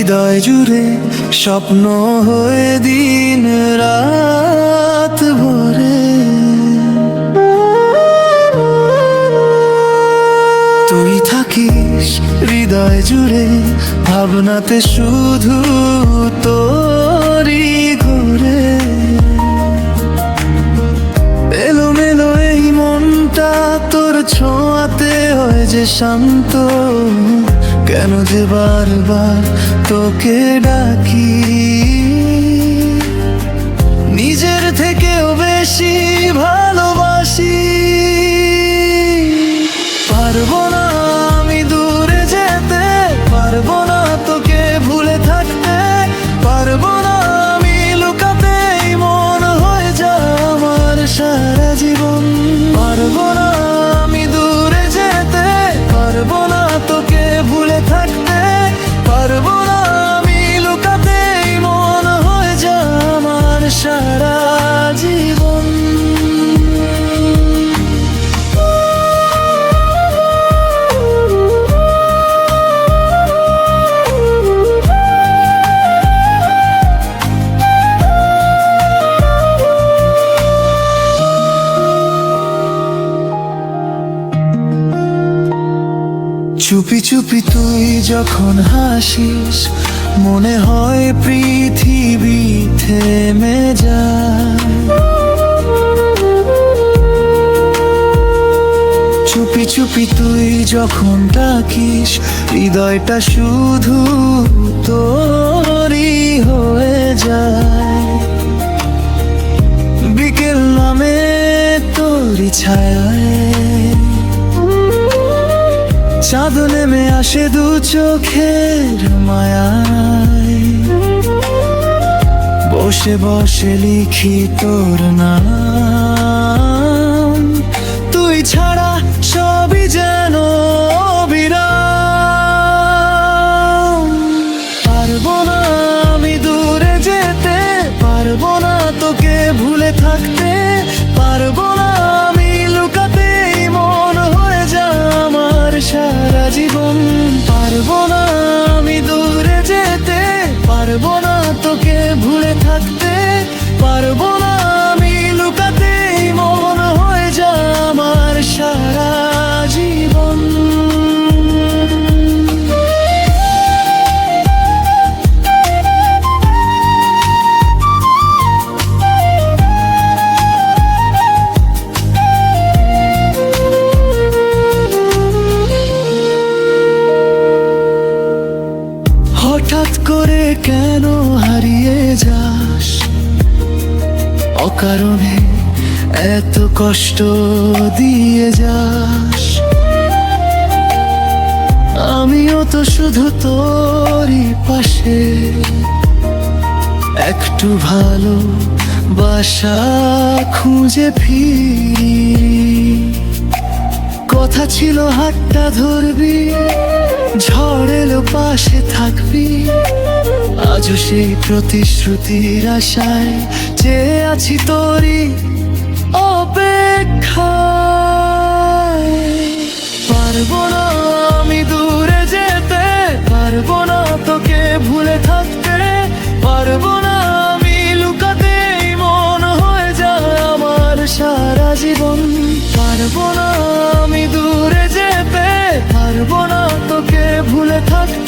হৃদয় জুড়ে স্বপ্ন হয়ে দিন রাত ভরে। তুই থাকিস হৃদয় জুড়ে, ভাবনাতে শুধু তোরই ঘুরে। এলোমেলো এই মনটা তোর ছোঁয়াতে হয় যে শান্ত, কেন যে বারবার তোকে ডাকি। নিজের থেকেও বেশি ভালোবাসি। পারবো না আমি দূরে যেতে, পারবো না তোকে ভুলে থাকতে, পারবো না আমি লুকাতে, মন হয়ে যা আমার সারা জীবন। পারবো না আমি দূরে যেতে, পারবো না তোকে ভুলে থাকতে, পারবো না আমি লুকাতে, মন হয়ে যা আমার সারা জীবন। চুপি চুপি তুই যখন হাসিস, মনে হয় পৃথিবী থেমে যায়। চুপি চুপি তুই যখন ডাকিস, হৃদয়টা শুধু তোরই হয়ে যায়। বিকেল নামে তোরই ছায়ায় চাঁদ নেমে আসে দু চোখের মায়ায়। বসে বসে লিখি তোর নাম, তুই ছাড়া সবই যেন বিরাম। পারবো না আমি দূরে যেতে, পারবো না তোকে ভুলে থাকতে, পারবো না আমি লুকাতে, মন হয়ে যা আমার সারা জীবন। পারবো না আমি দূরে যেতে, পারবো না তোকে ভুলে থাকতে, পারবো না আমি লুকাতে, মন হয়ে যা আমার সারা জীবন। হঠাৎ করে কেন হারিয়ে যাস, অকারণে এত কষ্ট দিয়ে যাস। আমিও তো শুধু তোরই পাশে, একটু ভালো বাসা খুঁজে ফিরি। কথা ছিল হাতটা ধরবি, ঝড় এলো পাশে থাকবি, আজও সেই প্রতিশ্রুতির আশায় চেয়ে আছি তোরই অপেক্ষায়। পারবো না আমি দূরে যেতে, পারবো না তোকে ভুলে থাকতে, পারবো না আমি লুকাতে, মন হয়ে যায় আমার সারা জীবন। পারবো না আমি দূরে যেতে, পারবো না তোকে ভুলে থাকতে,